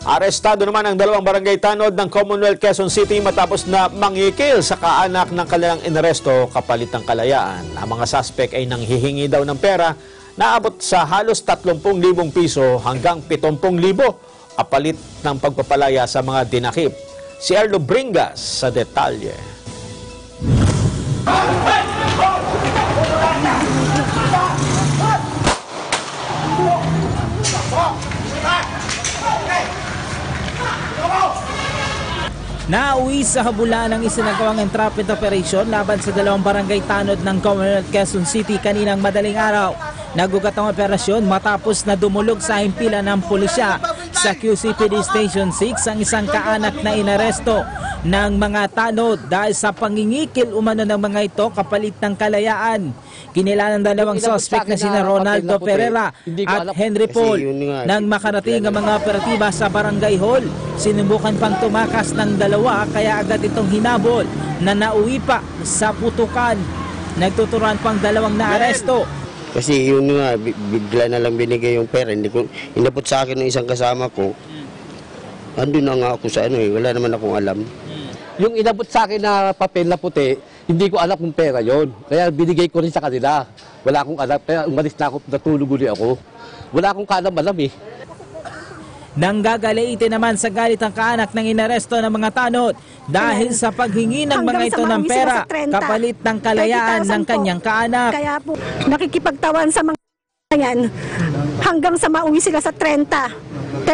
Arestado naman ang dalawang barangay tanod ng Commonwealth Quezon City matapos na mangikil sa kaanak ng kanilang inaresto kapalit ng kalayaan. Ang mga suspect ay nanghihingi daw ng pera na abot sa halos 30,000 piso hanggang 70,000 kapalit ng pagpapalaya sa mga dinakip. Si Erlo Bringas sa detalye. Nauwi sa habulan ng isinagawang entrapment operation laban sa dalawang barangay tanod ng Commonwealth Quezon City kaninang madaling araw. Nagugat ang operasyon matapos na dumulog sa himpilan ng pulisya sa QCPD Station 6 ang isang kaanak na inaresto ng mga tanod dahil sa pangingikil umano ng mga ito kapalit ng kalayaan. Kinilalang dalawang suspect na sina Ronaldo Pereira at Henry Paul. Nang makarating ang mga operatiba sa barangay hall, sinubukan pang tumakas ng dalawa kaya agad itong hinabol na nauwi pa sa putukan. Nagtuturuan pang dalawang naaresto. Kasi yun nga, bigla na lang binigay yung pera. Hindi ko, inabot sa akin ng isang kasama ko. Andun na nga ako sa wala naman akong alam. Yung inabot sa akin na papel na puti, hindi ko alam kung pera yon. Kaya binigay ko rin sa kanila. Wala akong alam. Kaya umalis na ako, natulog ulit ako. Wala akong kaalam-alam eh. Nanggagalitin naman sa galit ang kaanak ng inaresto ng mga tanod dahil sa paghingi ng mga ito ng pera kapalit ng kalayaan ng kanyang kaanak. Kaya po nakikipagtawan sa mga yan hanggang sa mauwi sila sa 30,000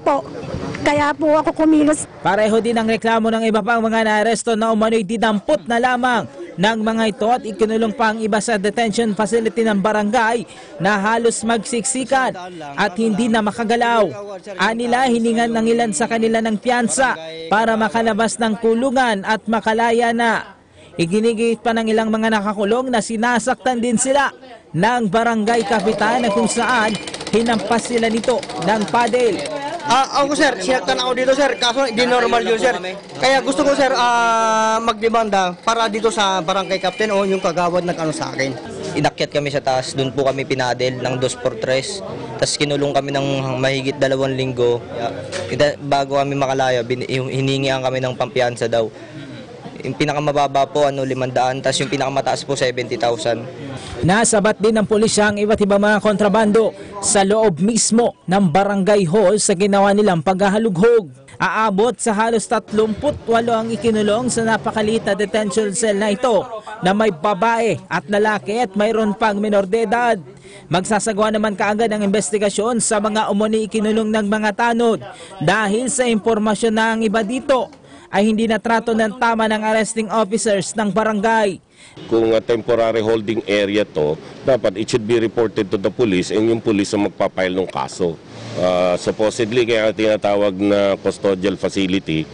po. Kaya po ako kumilos. Pareho din ang reklamo ng iba pang mga naaresto na umano'y dinampot na lamang ng mga ito at ikinulong pa ang iba sa detention facility ng barangay na halos magsiksikan at hindi na makagalaw. Anila hiningan ng ilan sa kanila ng piyansa para makalabas ng kulungan at makalaya na. Iginigit pa ng ilang mga nakakulong na sinasaktan din sila ng barangay kapitan na kung saan hinampas sila nito ng padel. Ako sir, sinaktan ako dito sir, kaso hindi normal yun sir. Kaya gusto ko sir magdemanda para dito sa barangay captain o yung kagawad nag-ano sa akin. Inakyat kami sa taas, doon po kami pinadel ng 2x3. Tapos kinulong kami ng mahigit 2 linggo. Bago kami makalaya, hiningian kami ng pampiyansa daw. Yung pinakamababa po 500, tapos yung pinakamataas po 70,000. Nasabat din ng pulisya ang iba't ibang mga kontrabando sa loob mismo ng barangay hall sa ginawa nilang paghahalughog. Aabot sa halos 38 ang ikinulong sa napakaliit na detention cell na ito na may babae at lalaki at mayroon pang menor de edad. Magsasagawa naman kaagad ang investigasyon sa mga umani ikinulong ng mga tanod dahil sa impormasyon na ang iba dito ay hindi natrato ng tama ng arresting officers ng barangay. Kung temporary holding area to, dapat it should be reported to the police and yung police ang magpapile ng kaso. Supposedly, kaya tinatawag na custodial facility,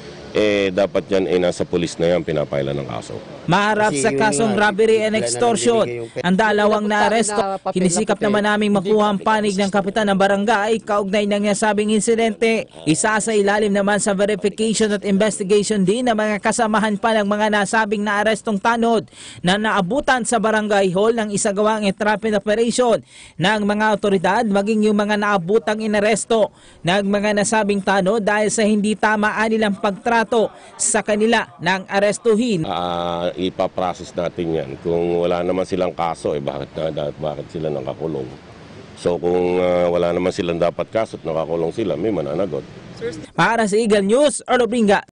dapat yan nasa police na yan pinapailan ng kaso. Maharap sa kasong robbery and extortion ang dalawang naaresto. Hinisikap naman naming makuha ang panig ng kapitan ng barangay kaugnay ng nasabing insidente. Isa sa ilalim naman sa verification at investigation din ng mga kasamahan pa ng mga nasabing naarestong tanod na naabutan sa barangay hall ng isagawang entrapment operation ng mga otoridad maging yung mga naabutang inaresto ng mga nasabing tanod dahil sa hindi tamaan nilang pagtrato sa kanila ng arestuhin. Ipaprocess natin yan. Kung wala naman silang kaso, bakit sila nakakulong? So kung wala naman silang dapat kaso at nakakulong sila, may mananagot. Para sa Eagle News, Erlo Bringas.